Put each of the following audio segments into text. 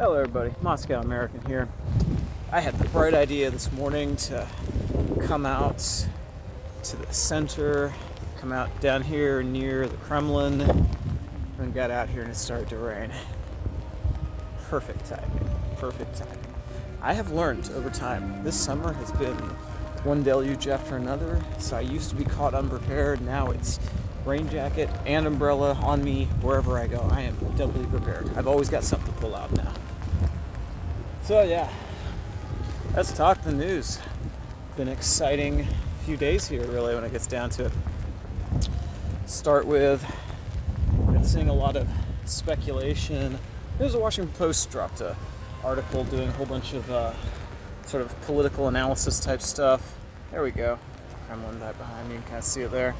Hello everybody, Moscow American here. I had the bright idea this morning to come out to the center, come out down here near the Kremlin, and got out here and it started to rain. Perfect timing, perfect timing. I have learned over time, this summer has been one deluge after another, so I used to be caught unprepared, now it's rain jacket and umbrella on me wherever I go. I am doubly prepared. I've always got something to pull out now. So yeah, let's talk the news. Been an exciting few days here really when it gets down to it. Start with, been seeing a lot of speculation. There's a Washington Post dropped an article doing a whole bunch of sort of political analysis type stuff. There we go. Kremlin right behind me, you can kind of see it there.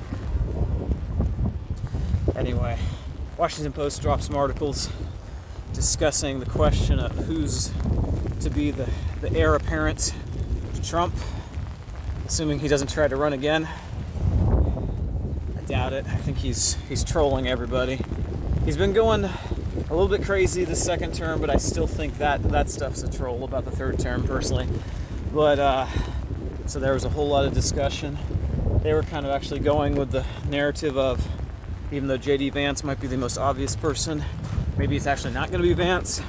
Anyway, Washington Post dropped some articles discussing the question of who's to be the heir apparent to Trump, assuming he doesn't try to run again. I doubt it. I think he's trolling everybody. He's been going a little bit crazy the second term, but I still think that stuff's a troll about the third term personally. But so there was a whole lot of discussion. They were kind of actually going with the narrative of, even though J.D. Vance might be the most obvious person, maybe it's actually not going to be Vance.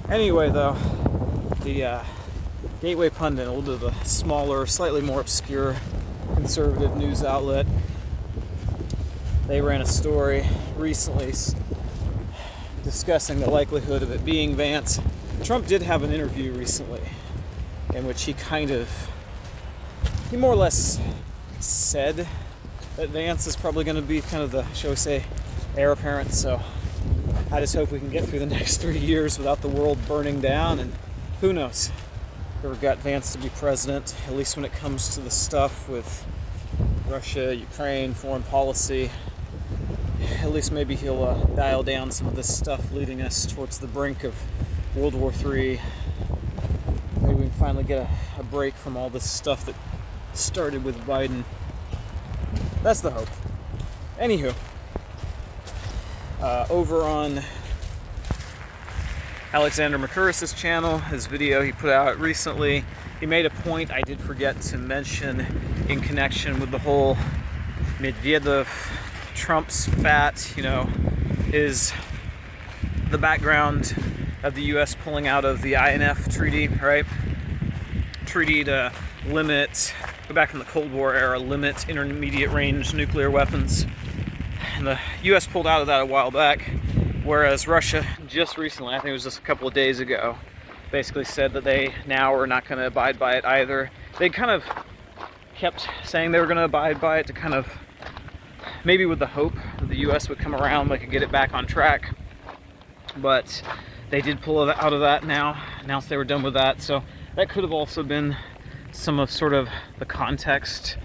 Anyway, though, the Gateway Pundit, a little bit of a smaller, slightly more obscure conservative news outlet, they ran a story recently discussing the likelihood of it being Vance. Trump did have an interview recently in which he more or less said that Vance is probably going to be kind of the, shall we say, heir apparent. So I just hope we can get through the next 3 years without the world burning down. And who knows? Whoever got Vance to be president, at least when it comes to the stuff with Russia, Ukraine, foreign policy, at least maybe he'll dial down some of this stuff leading us towards the brink of World War III. Maybe we can finally get a break from all this stuff that started with Biden. That's the hope. Anywho, over on Alexander Mercouris' channel, his video he put out recently, he made a point I did forget to mention in connection with the whole Medvedev-Trump spat, is the background of the U.S. pulling out of the INF treaty, right? Treaty to limit, go back from the Cold War era, limit intermediate range nuclear weapons. And the U.S. pulled out of that a while back, whereas Russia just recently, I think it was just a couple of days ago, basically said that they now are not going to abide by it either. They kind of kept saying they were going to abide by it to kind of, maybe with the hope that the U.S. would come around, they could get it back on track. But they did pull out of that now, announced they were done with that. So that could have also been some of sort of the context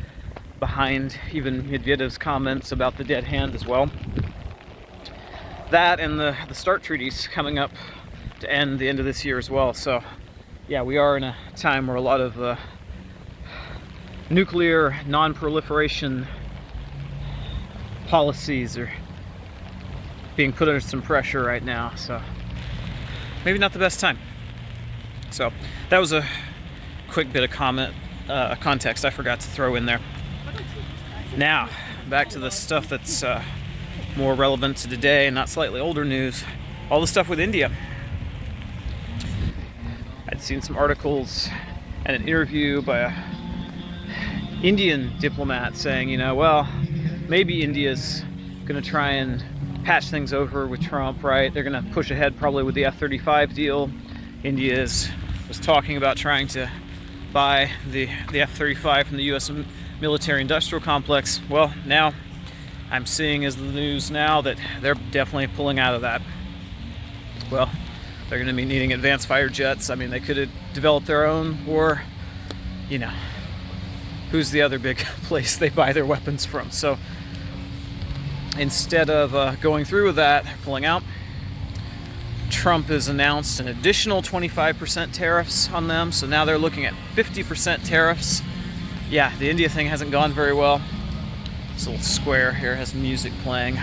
behind even Medvedev's comments about the dead hand as well. That and the START treaties coming up to end the end of this year as well. So yeah, we are in a time where a lot of nuclear non-proliferation policies are being put under some pressure right now. So maybe not the best time. So that was a quick bit of context I forgot to throw in there. Now, back to the stuff that's more relevant to today and not slightly older news. All the stuff with India. I'd seen some articles and an interview by a Indian diplomat saying, well, maybe India's going to try and patch things over with Trump, right? They're going to push ahead probably with the F-35 deal. India was talking about trying to buy the F-35 from the U.S. military-industrial complex. Well, now I'm seeing as the news now that they're definitely pulling out of that. Well, they're going to be needing advanced fighter jets. I mean, they could have developed their own, or, who's the other big place they buy their weapons from? So instead of going through with that, pulling out, Trump has announced an additional 25% tariffs on them. So now they're looking at 50% tariffs. Yeah, the India thing hasn't gone very well. This little square here has music playing,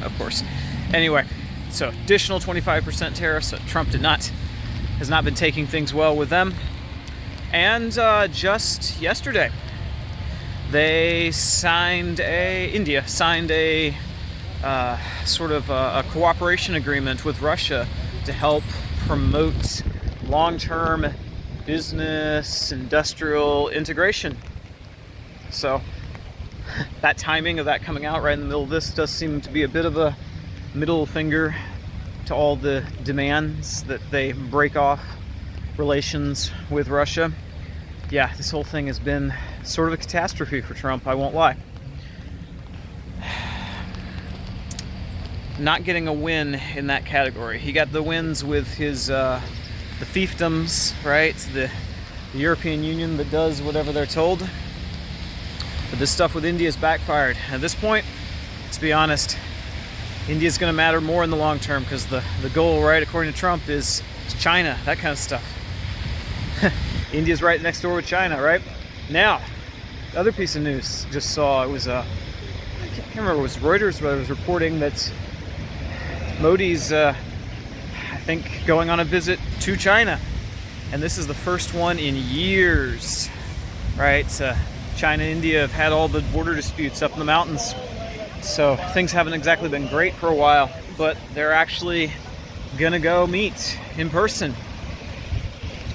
of course. Anyway, So additional 25% tariffs. So Trump has not been taking things well with them. And just yesterday, India signed a sort of a cooperation agreement with Russia to help promote long-term business, industrial integration. So that timing of that coming out right in the middle of this does seem to be a bit of a middle finger to all the demands that they break off relations with Russia. Yeah, this whole thing has been sort of a catastrophe for Trump, I won't lie. Not getting a win in that category. He got the wins with his the fiefdoms, right? The European Union that does whatever they're told. But this stuff with India has backfired. At this point, let's be honest, India's going to matter more in the long term because the goal, right, according to Trump, is China, that kind of stuff. India's right next door with China, right? Now, the other piece of news just saw, it was, I can't remember, it was Reuters, but it was reporting that Modi's, I think, going on a visit to China. And this is the first one in years, right? China and India have had all the border disputes up in the mountains. So things haven't exactly been great for a while, but they're actually gonna go meet in person.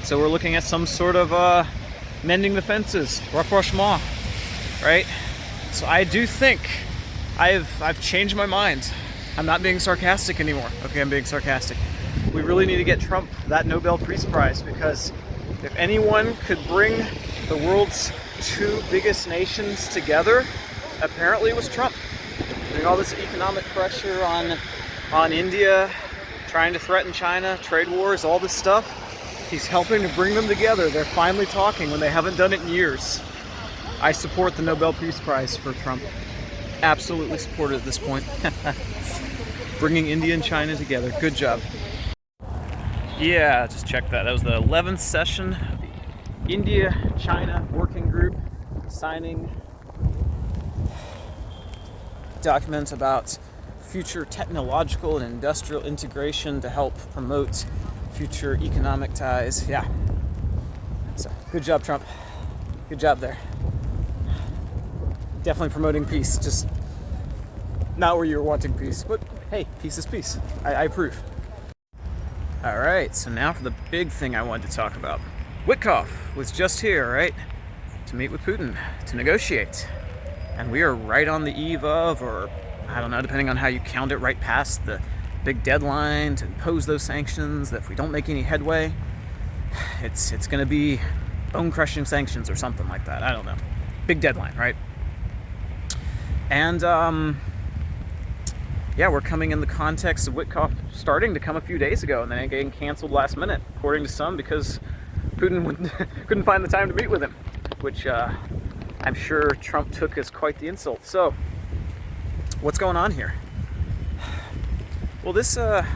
So we're looking at some sort of mending the fences, rapprochement, right? So I do think I've changed my mind. I'm not being sarcastic anymore. Okay, I'm being sarcastic. We really need to get Trump that Nobel Peace Prize, because if anyone could bring the world's two biggest nations together, apparently it was Trump. Doing all this economic pressure on India, trying to threaten China, trade wars, all this stuff. He's helping to bring them together. They're finally talking when they haven't done it in years. I support the Nobel Peace Prize for Trump. Absolutely support it at this point. Bringing India and China together. Good job. Yeah, just check that. That was the 11th session of the India-China Working Group signing documents about future technological and industrial integration to help promote future economic ties. Yeah. So, good job, Trump. Good job there. Definitely promoting peace. Just not where you were wanting peace. But hey, peace is peace. I approve. All right, so now for the big thing I wanted to talk about. Witkoff was just here, right, to meet with Putin, to negotiate. And we are right on the eve of, or I don't know, depending on how you count it, right past the big deadline to impose those sanctions, that if we don't make any headway, it's going to be bone-crushing sanctions or something like that. I don't know. Big deadline, right? And, yeah, we're coming in the context of Witkoff starting to come a few days ago and then getting canceled last minute, according to some, because Putin couldn't find the time to meet with him, which I'm sure Trump took as quite the insult. So, what's going on here? Well, this, there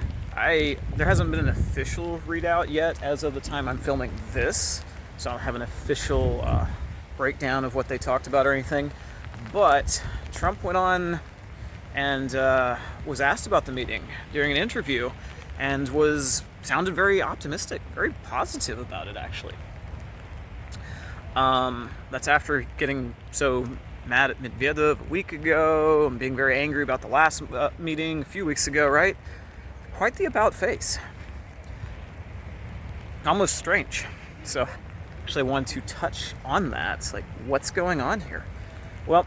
hasn't been an official readout yet as of the time I'm filming this, so I don't have an official breakdown of what they talked about or anything, but Trump went on and was asked about the meeting during an interview and sounded very optimistic, very positive about it, actually. That's after getting so mad at Medvedev a week ago and being very angry about the last meeting a few weeks ago, right? Quite the about face. Almost strange. So actually I wanted to touch on that. It's like, what's going on here? Well,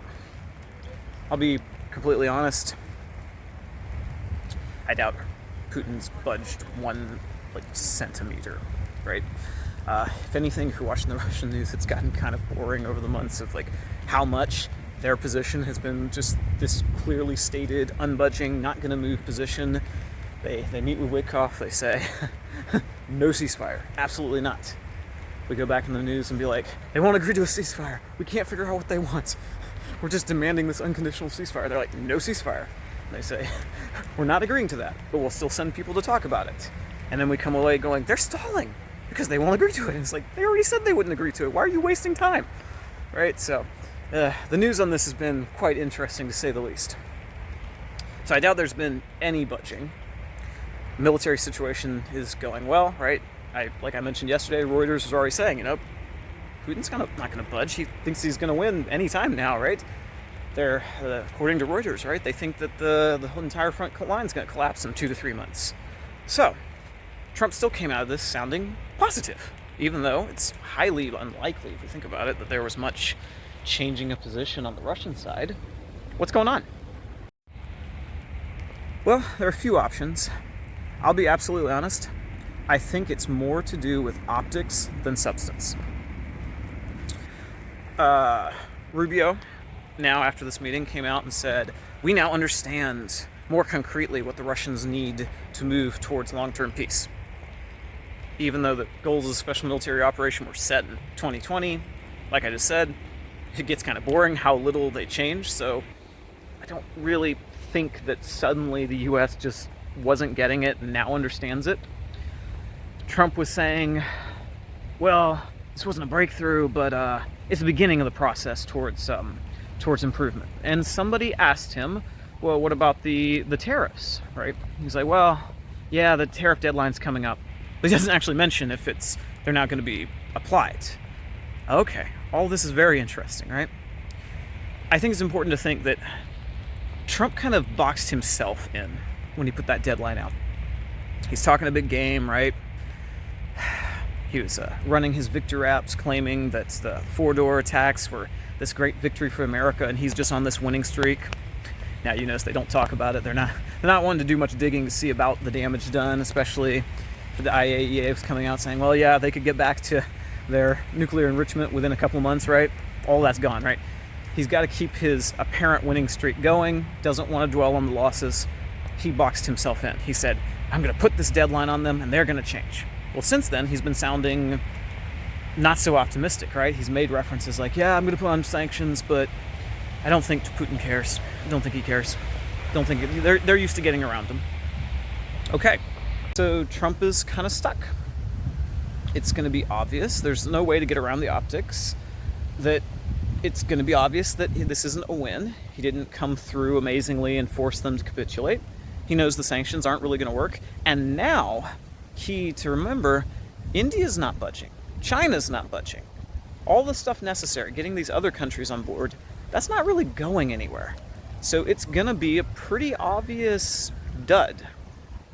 I'll be completely honest. I doubt Putin's budged one centimeter, right? If anything, if you're watching the Russian news, it's gotten kind of boring over the months of how much their position has been just this clearly stated, unbudging, not going to move position. They meet with Witkoff, they say, no ceasefire, absolutely not. We go back in the news and be like, they won't agree to a ceasefire. We can't figure out what they want. We're just demanding this unconditional ceasefire. They're like, no ceasefire. They say, we're not agreeing to that, but we'll still send people to talk about it. And then we come away going, they're stalling because they won't agree to it. And it's like, they already said they wouldn't agree to it. Why are you wasting time? Right? So the news on this has been quite interesting, to say the least. So I doubt there's been any budging. Military situation is going well, right? Like I mentioned yesterday, Reuters was already saying, Putin's not going to budge. He thinks he's going to win any time now, right? They're, according to Reuters, right, they think that the whole entire front line is going to collapse in 2 to 3 months. So, Trump still came out of this sounding positive, even though it's highly unlikely, if you think about it, that there was much changing of position on the Russian side. What's going on? Well, there are a few options. I'll be absolutely honest. I think it's more to do with optics than substance. Rubio, now after this meeting, came out and said, we now understand more concretely what the Russians need to move towards long-term peace. Even though the goals of the special military operation were set in 2020, like I just said, it gets kind of boring how little they change, so I don't really think that suddenly the U.S. just wasn't getting it and now understands it. Trump was saying, well, this wasn't a breakthrough, but it's the beginning of the process towards improvement. And somebody asked him, well, what about the tariffs, right? He's like, well, yeah, the tariff deadline's coming up. But he doesn't actually mention if they're not going to be applied. Okay, all this is very interesting, right? I think it's important to think that Trump kind of boxed himself in when he put that deadline out. He's talking a big game, right? He was running his victory raps, claiming that the four-door attacks were this great victory for America, and he's just on this winning streak. Now, you notice they don't talk about it. They're not wanting to do much digging to see about the damage done, especially for the IAEA was coming out saying, well, yeah, they could get back to their nuclear enrichment within a couple of months, right? All that's gone, right? He's got to keep his apparent winning streak going, doesn't want to dwell on the losses. He boxed himself in. He said, I'm going to put this deadline on them, and they're going to change. Well, since then, he's been sounding not so optimistic, right? He's made references like, yeah, I'm going to put on sanctions, but I don't think Putin cares. I don't think he cares. Don't think they're used to getting around him. Okay, so Trump is kind of stuck. It's going to be obvious. There's no way to get around the optics. That it's going to be obvious that this isn't a win. He didn't come through amazingly and force them to capitulate. He knows the sanctions aren't really going to work. And now, key to remember, India's not budging. China's not budging. All the stuff necessary, getting these other countries on board, that's not really going anywhere. So it's going to be a pretty obvious dud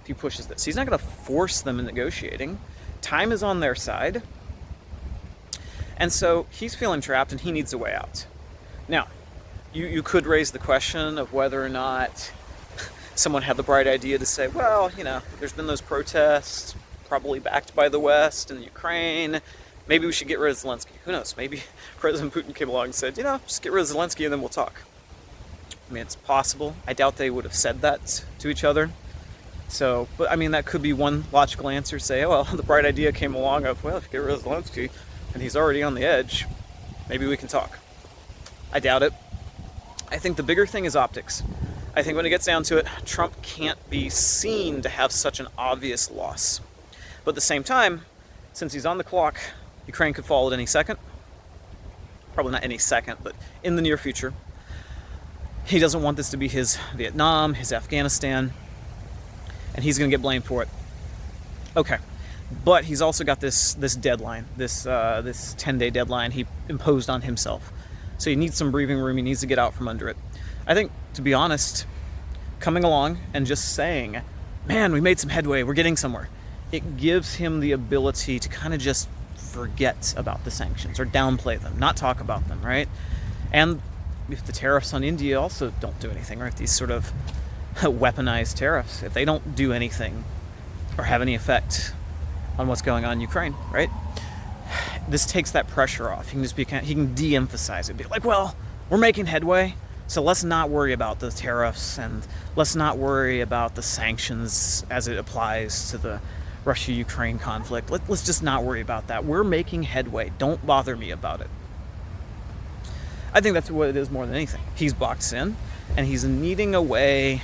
if he pushes this. He's not going to force them in negotiating. Time is on their side. And so he's feeling trapped and he needs a way out. Now, you could raise the question of whether or not someone had the bright idea to say, well, there's been those protests, probably backed by the West and Ukraine. Maybe we should get rid of Zelensky. Who knows? Maybe President Putin came along and said, just get rid of Zelensky and then we'll talk. I mean, it's possible. I doubt they would have said that to each other. So, but I mean, that could be one logical answer. Say, well, the bright idea came along of, well, if you get rid of Zelensky and he's already on the edge, maybe we can talk. I doubt it. I think the bigger thing is optics. I think when it gets down to it, Trump can't be seen to have such an obvious loss. But at the same time, since he's on the clock, Ukraine could fall at any second. Probably not any second, but in the near future. He doesn't want this to be his Vietnam, his Afghanistan, and he's going to get blamed for it. Okay, but he's also got this deadline, this 10-day deadline he imposed on himself. So he needs some breathing room. He needs to get out from under it. I think, to be honest, coming along and just saying, man, we made some headway, we're getting somewhere, it gives him the ability to kind of just forget about the sanctions or downplay them, not talk about them, right? And if the tariffs on India also don't do anything, right? These sort of weaponized tariffs, if they don't do anything or have any effect on what's going on in Ukraine, right? This takes that pressure off. He can de-emphasize it, be like, well, we're making headway, so let's not worry about the tariffs and let's not worry about the sanctions as it applies to the Russia-Ukraine conflict. Let's just not worry about that. We're making headway. Don't bother me about it. I think that's what it is more than anything. He's boxed in, and he's needing a way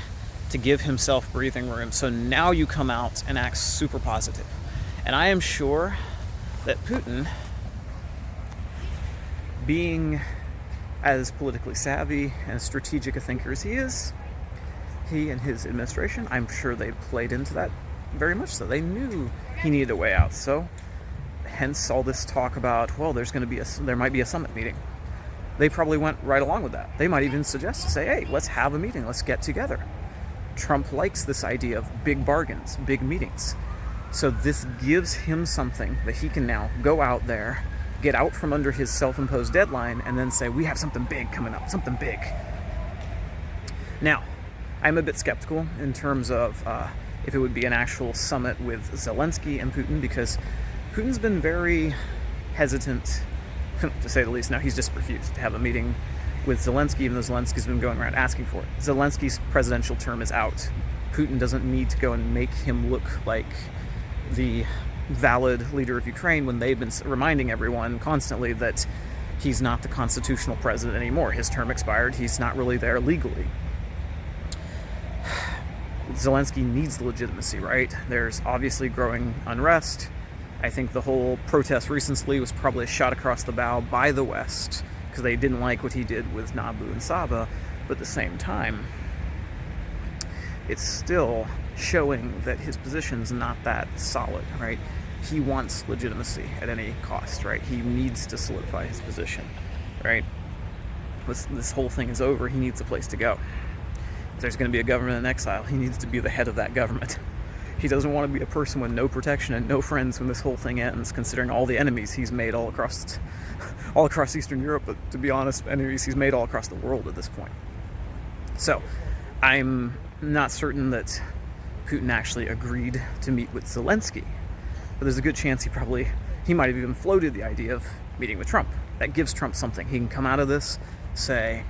to give himself breathing room. So now you come out and act super positive. And I am sure that Putin, being as politically savvy and strategic a thinker as he is, he and his administration, I'm sure they played into that very much so. They knew he needed a way out. So, hence all this talk about, well, there might be a summit meeting. They probably went right along with that. They might even suggest to say, hey, let's have a meeting. Let's get together. Trump likes this idea of big bargains, big meetings. So this gives him something that he can now go out there, get out from under his self-imposed deadline, and then say, we have something big coming up, something big. Now, I'm a bit skeptical in terms of if it would be an actual summit with Zelensky and Putin, because Putin's been very hesitant, to say the least. Now, he's just refused to have a meeting with Zelensky, even though Zelensky's been going around asking for it. Zelensky's presidential term is out. Putin doesn't need to go and make him look like the valid leader of Ukraine when they've been reminding everyone constantly that he's not the constitutional president anymore. His term expired. He's not really there legally. Zelensky needs the legitimacy, right? There's obviously growing unrest. I think the whole protest recently was probably a shot across the bow by the West because they didn't like what he did with Nabu and Saba, but at the same time, it's still showing that his position's not that solid, right? He wants legitimacy at any cost, right? He needs to solidify his position, right? This whole thing is over, he needs a place to go. If there's going to be a government in exile, he needs to be the head of that government. He doesn't want to be a person with no protection and no friends when this whole thing ends, considering all the enemies he's made all across Eastern Europe, but to be honest, enemies he's made all across the world at this point. So, I'm not certain that Putin actually agreed to meet with Zelensky, but there's a good chance he might have even floated the idea of meeting with Trump. That gives Trump something. He can come out of this, say,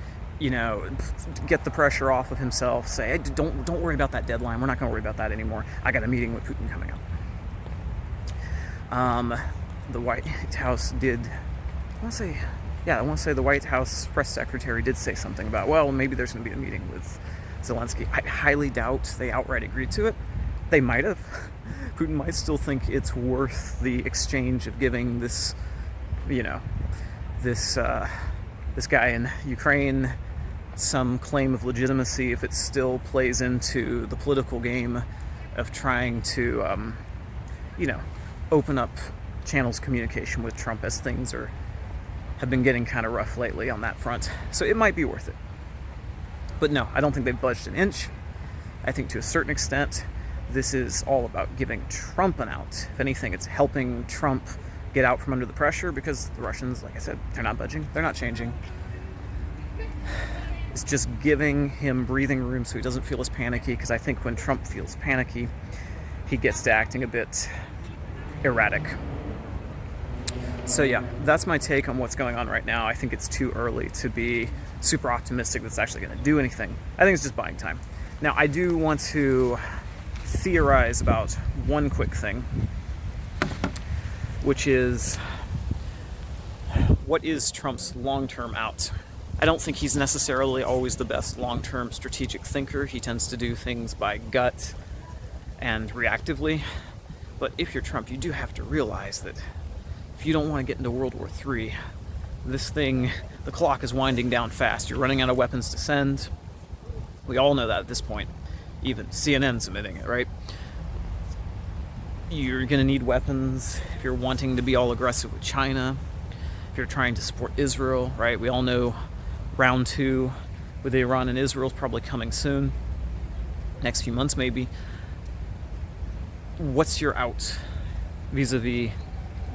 get the pressure off of himself, say, hey, don't worry about that deadline. We're not going to worry about that anymore. I got a meeting with Putin coming up. The White House did, I want to say the White House press secretary did say something about, well, maybe there's going to be a meeting with Zelensky. I highly doubt they outright agreed to it. They might have. Putin might still think it's worth the exchange of giving this guy in Ukraine some claim of legitimacy if it still plays into the political game of trying to, open up channels of communication with Trump, as things have been getting kind of rough lately on that front. So it might be worth it. But no, I don't think they've budged an inch. I think to a certain extent, this is all about giving Trump an out. If anything, it's helping Trump get out from under the pressure, because the Russians, like I said, they're not budging, they're not changing. It's just giving him breathing room so he doesn't feel as panicky, because I think when Trump feels panicky, he gets to acting a bit erratic. So yeah, that's my take on what's going on right now. I think it's too early to be super optimistic that it's actually going to do anything. I think it's just buying time. Now, I do want to theorize about one quick thing, which is, what is Trump's long-term out? I don't think he's necessarily always the best long-term strategic thinker. He tends to do things by gut and reactively. But if you're Trump, you do have to realize that if you don't want to get into World War III, the clock is winding down fast. You're running out of weapons to send. We all know that at this point. Even CNN's admitting it, right? You're going to need weapons if you're wanting to be all aggressive with China, if you're trying to support Israel, right? We all know round 2 with Iran and Israel is probably coming soon, next few months maybe. What's your out vis-a-vis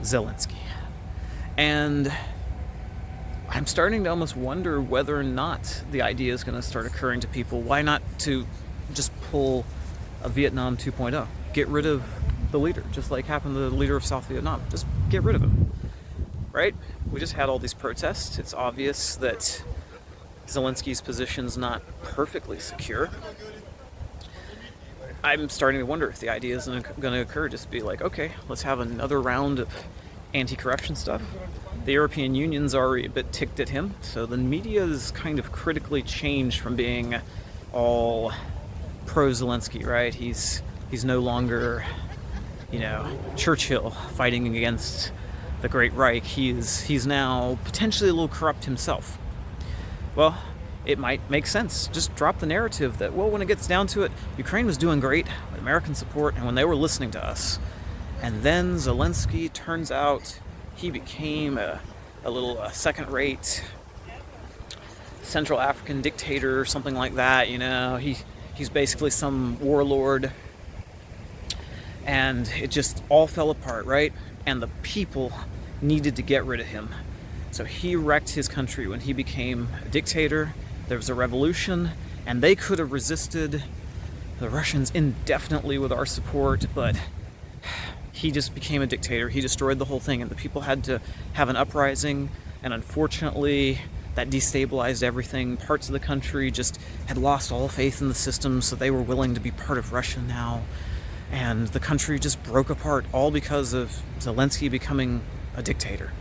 Zelensky? And I'm starting to almost wonder whether or not the idea is going to start occurring to people. Why not to just pull a Vietnam 2.0? Get rid of the leader, just like happened to the leader of South Vietnam. Just get rid of him, right? We just had all these protests. It's obvious that Zelensky's position's not perfectly secure. I'm starting to wonder if the idea isn't going to occur, just be like, okay, let's have another round of anti-corruption stuff. The European Union's already a bit ticked at him, so the media's kind of critically changed from being all pro-Zelensky, right? He's no longer, Churchill fighting against the Great Reich. He's now potentially a little corrupt himself. Well, it might make sense. Just drop the narrative that, well, when it gets down to it, Ukraine was doing great with American support and when they were listening to us. And then Zelensky, turns out, he became a little second-rate Central African dictator or something like that, you know. He's basically some warlord. And it just all fell apart, right? And the people needed to get rid of him. So he wrecked his country when he became a dictator. There was a revolution, and they could have resisted the Russians indefinitely with our support, but he just became a dictator. He destroyed the whole thing, and the people had to have an uprising, and unfortunately, that destabilized everything. Parts of the country just had lost all faith in the system, so they were willing to be part of Russia now. And the country just broke apart, all because of Zelensky becoming a dictator.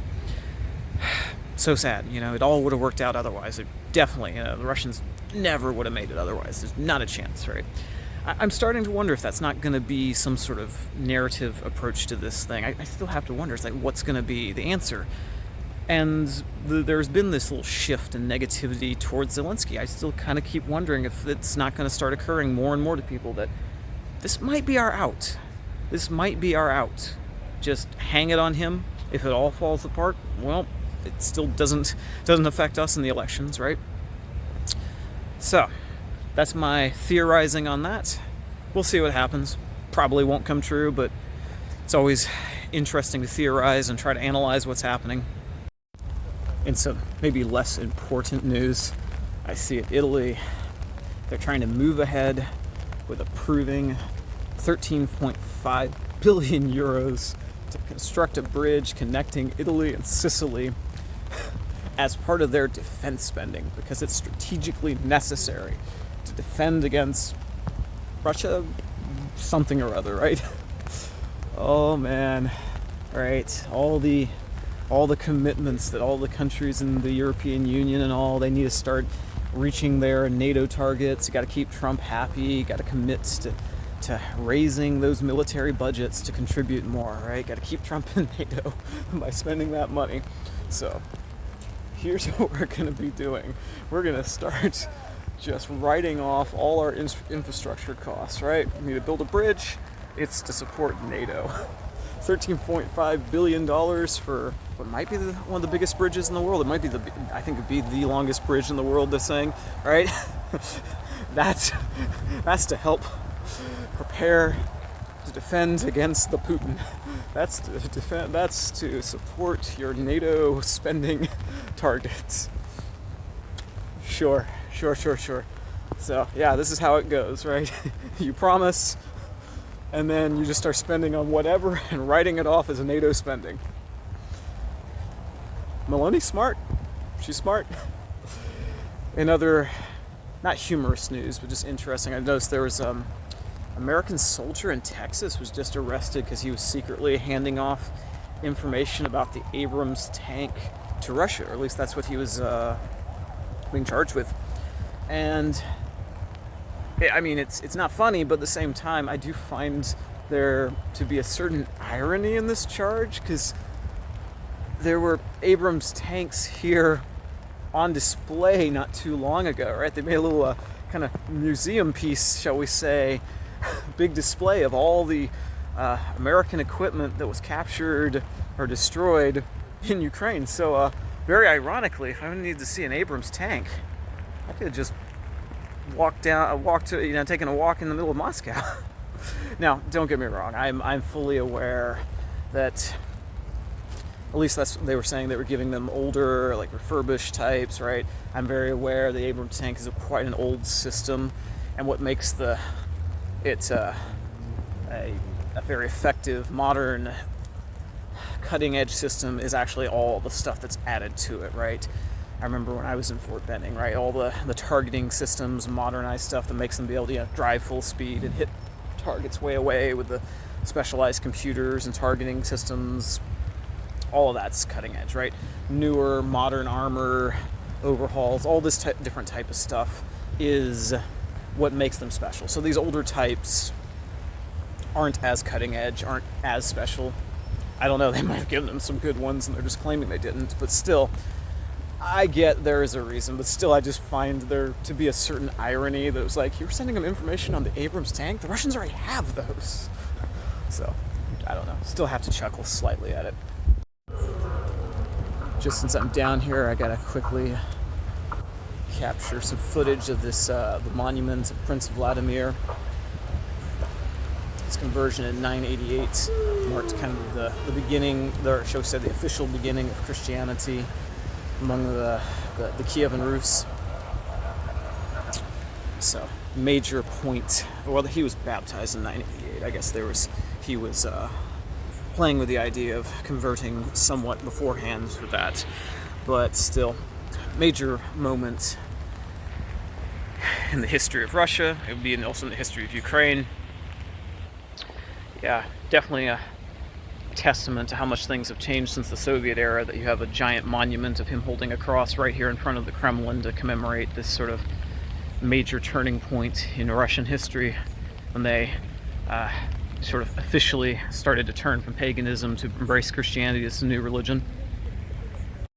So sad, you know, it all would have worked out otherwise. It definitely, you know, the Russians never would have made it otherwise. There's not a chance, right? I'm starting to wonder if that's not going to be some sort of narrative approach to this thing. I still have to wonder, it's like, what's going to be the answer? And there's been this little shift in negativity towards Zelensky. I still kind of keep wondering if it's not going to start occurring more and more to people that this might be our out. This might be our out. Just hang it on him. If it all falls apart, well, it still doesn't affect us in the elections, right? So, that's my theorizing on that. We'll see what happens. Probably won't come true, but it's always interesting to theorize and try to analyze what's happening. In some maybe less important news, I see at Italy, they're trying to move ahead with approving 13.5 billion euros to construct a bridge connecting Italy and Sicily as part of their defense spending, because it's strategically necessary to defend against Russia something or other, right? Oh man, right, all the commitments that all the countries in the European Union and all, they need to start reaching their NATO targets. You got to keep Trump happy. You got to commit to raising those military budgets to contribute more, right? Got to keep Trump in NATO by spending that money. So here's what we're going to be doing. We're going to start just writing off all our infrastructure costs, right? We need to build a bridge. It's to support NATO. $13.5 billion for what might be one of the biggest bridges in the world. It might be I think it'd be the longest bridge in the world, they're saying, right? That's to help prepare to defend against the Putin. That's to support your NATO spending targets. Sure. So yeah, this is how it goes, right? You promise, and then you just start spending on whatever and writing it off as a NATO spending. Meloni's smart. She's smart. In other, not humorous news, but just interesting, I noticed there was American soldier in Texas was just arrested because he was secretly handing off information about the Abrams tank to Russia, or at least that's what he was being charged with. And I mean, it's not funny, but at the same time, I do find there to be a certain irony in this charge, because there were Abrams tanks here on display not too long ago, right? They made a little kind of museum piece, shall we say, big display of all the American equipment that was captured or destroyed in Ukraine. So very ironically, if I needed to see an Abrams tank, I could have just taken a walk in the middle of Moscow. Now, don't get me wrong. I'm fully aware that, at least that's they were saying, they were giving them older, like refurbished types, right? I'm very aware the Abrams tank is quite an old system, and what makes it a very effective, modern, cutting-edge system is actually all the stuff that's added to it, right? I remember when I was in Fort Benning, right? All the targeting systems, modernized stuff that makes them be able to drive full speed and hit targets way away with the specialized computers and targeting systems. All of that's cutting edge, right? Newer, modern armor, overhauls, all this different type of stuff is what makes them special. So these older types aren't as cutting edge, aren't as special. I don't know, they might have given them some good ones and they're just claiming they didn't, but still, I get there is a reason, but still I just find there to be a certain irony that it was like, you were sending them information on the Abrams tank? The Russians already have those. So, I don't know. Still have to chuckle slightly at it. Just since I'm down here, I gotta quickly capture some footage of this, the monument of Prince Vladimir. Its conversion in 988 marked kind of the beginning, or shall we say the official beginning of Christianity among the Kievan Rus. So, major point. Well, he was baptized in 988. I guess he was playing with the idea of converting somewhat beforehand for that. But still, major moment in the history of Russia. It would be also in the history of Ukraine. Yeah, definitely a testament to how much things have changed since the Soviet era, that you have a giant monument of him holding a cross right here in front of the Kremlin to commemorate this sort of major turning point in Russian history when they sort of officially started to turn from paganism to embrace Christianity as a new religion.